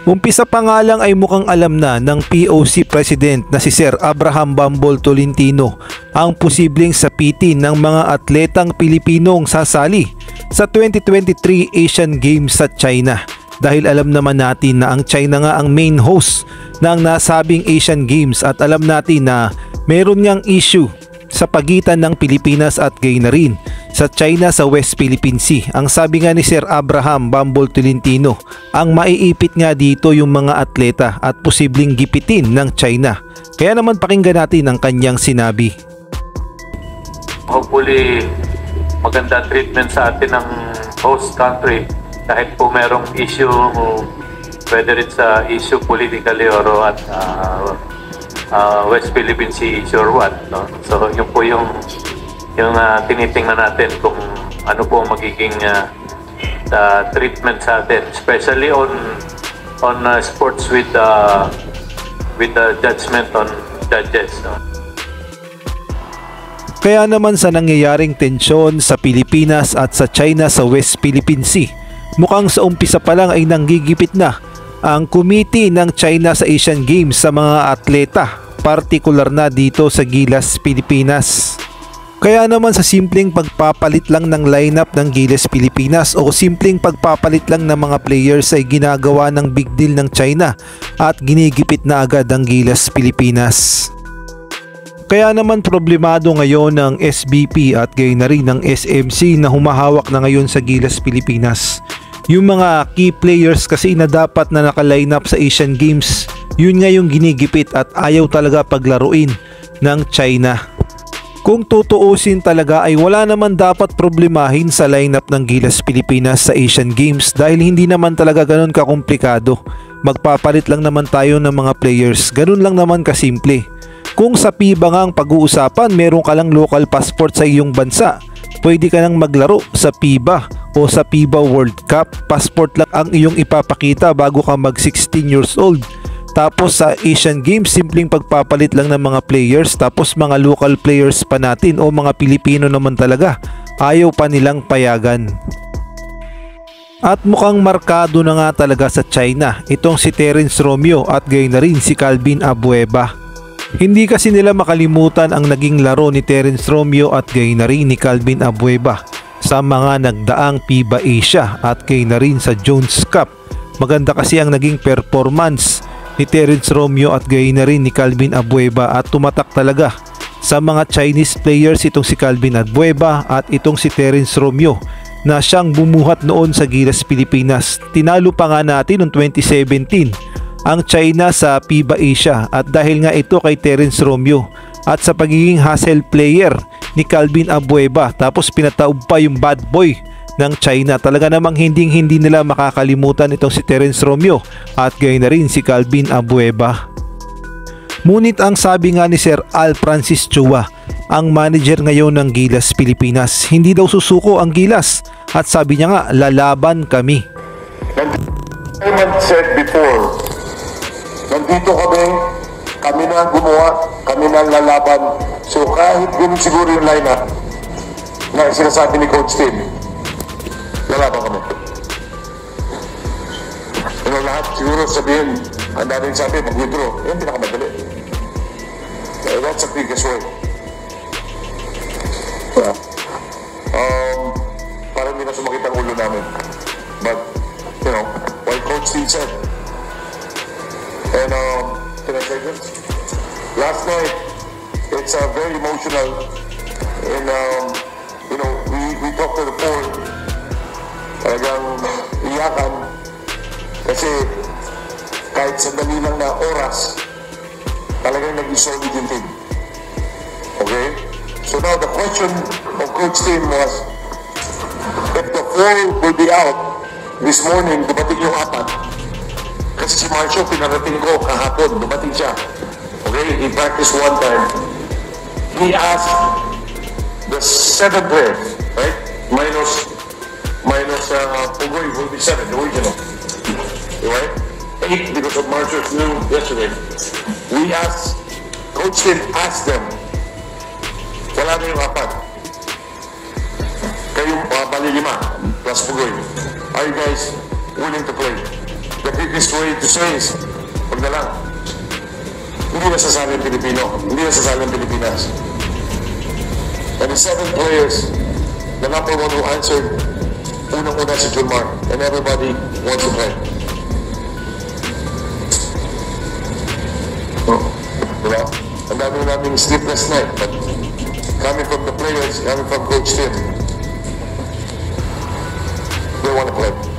Umpisa pa nga lang ay mukhang alam na ng POC President na si Sir Abraham Bambol Tolentino ang posibleng sapitin ng mga atletang Pilipinong sasali sa 2023 Asian Games sa China. Dahil alam naman natin na ang China nga ang main host ng nasabing Asian Games at alam natin na meron ngang issue sa pagitan ng Pilipinas at gayon na rin sa China sa West Philippine Sea. Ang sabi nga ni Sir Abraham Bambol Tolentino, ang maiipit nga dito yung mga atleta at posibleng gipitin ng China. Kaya naman pakinggan natin ang kanyang sinabi. Hopefully maganda treatment sa atin ng host country kahit po merong issue, whether it's issue politically or at West Philippine Sea issue or what, no? So yun po yung tinitingnan natin kung ano po magiging treatment sa atin, especially on sports with the judgment on judges, no? Kaya naman sa nangyayaring tensyon sa Pilipinas at sa China sa West Philippine Sea, mukhang sa umpisa pa lang ay nanggigipit na ang committee ng China sa Asian Games sa mga atleta, partikular na dito sa Gilas, Pilipinas. Kaya naman sa simpleng pagpapalit lang ng lineup ng Gilas, Pilipinas o simpleng pagpapalit lang ng mga players ay ginagawa ng big deal ng China at ginigipit na agad ang Gilas, Pilipinas. Kaya naman problemado ngayon ng SBP at gayon na rin ng SMC na humahawak na ngayon sa Gilas, Pilipinas. Yung mga key players kasi na dapat na naka-line up sa Asian Games, yun nga yung ginigipit at ayaw talaga paglaruin ng China. Kung tutuusin talaga ay wala naman dapat problemahin sa lineup ng Gilas Pilipinas sa Asian Games dahil hindi naman talaga ganun kakomplikado. Magpapalit lang naman tayo ng mga players, ganun lang naman kasimple. Kung sa FIBA nga ang pag-uusapan, meron ka lang local passport sa iyong bansa, pwede ka nang maglaro sa FIBA o sa FIBA World Cup. Passport lang ang iyong ipapakita bago ka mag 16 years old. Tapos sa Asian Games, simpleng pagpapalit lang ng mga players, tapos mga local players pa natin o mga Pilipino naman talaga, ayaw pa nilang payagan. At mukhang markado na nga talaga sa China itong si Terence Romeo at gayon na rin si Calvin Abueva. Hindi kasi nila makalimutan ang naging laro ni Terence Romeo at gayon na rin ni Calvin Abueva sa mga nagdaang FIBA Asia at gayon na rin sa Jones Cup. Maganda kasi ang naging performance ni Terence Romeo at gayon na rin ni Calvin Abueva at tumatak talaga sa mga Chinese players itong si Calvin Abueva at itong si Terence Romeo na siyang bumuhat noon sa Gilas, Pilipinas. Tinalo pa nga natin noong 2017 ang China sa FIBA Asia at dahil nga ito kay Terence Romeo at sa pagiging hustle player ni Calvin Abueva, tapos pinataob pa yung bad boy ng China. Talaga namang hindi nila makakalimutan itong si Terence Romeo at gayon na rin si Calvin Abueva. Ngunit ang sabi nga ni Sir Al Francis Chua, ang manager ngayon ng Gilas Pilipinas, hindi daw susuko ang Gilas at sabi niya nga lalaban kami. I said before, nandito kami na gumawa, kami na lalaban. So kahit ganun siguro yung lineup na sinasabi ni Coach Tim, lalaban kami. Lahat siguro sabihin, ang daming sabi, mag-withdraw. Yan pinakamadali. That's the biggest way. Parang hindi na sumakit ang ulo namin. But, like Coach Tim said, and can I say this? Last night, it's very emotional, and we talked to the board, talagang iyakan, kasi kahit sandali lang na oras, talagang nag-solid yung team. Okay? So now the question of Coach Tim was, if the 4 will be out this morning, dumating yung 4. Kasi si Marcio, pinarating ko kahapon, dumating siya. Okay, he practiced one time. He asked the 7 players, right? Minus Pugoy will be 7, the original. Right? 8 because of Marcio's new yesterday. We asked, Coach Tim asked them, wala na yung 4. Kayong bali 5 plus Pugoy. Are you guys willing to play? the quickest way to say is, wag na lang. Hindi nasasali ang Pilipino. Hindi nasasali ang Pilipinas. And the 7 players, the number one who answered, unang-una si Julmar, and everybody wants to play. Oh, diba? Ang dami naming sleepless night, but coming from the players, coming from Coach Tim, they want to play.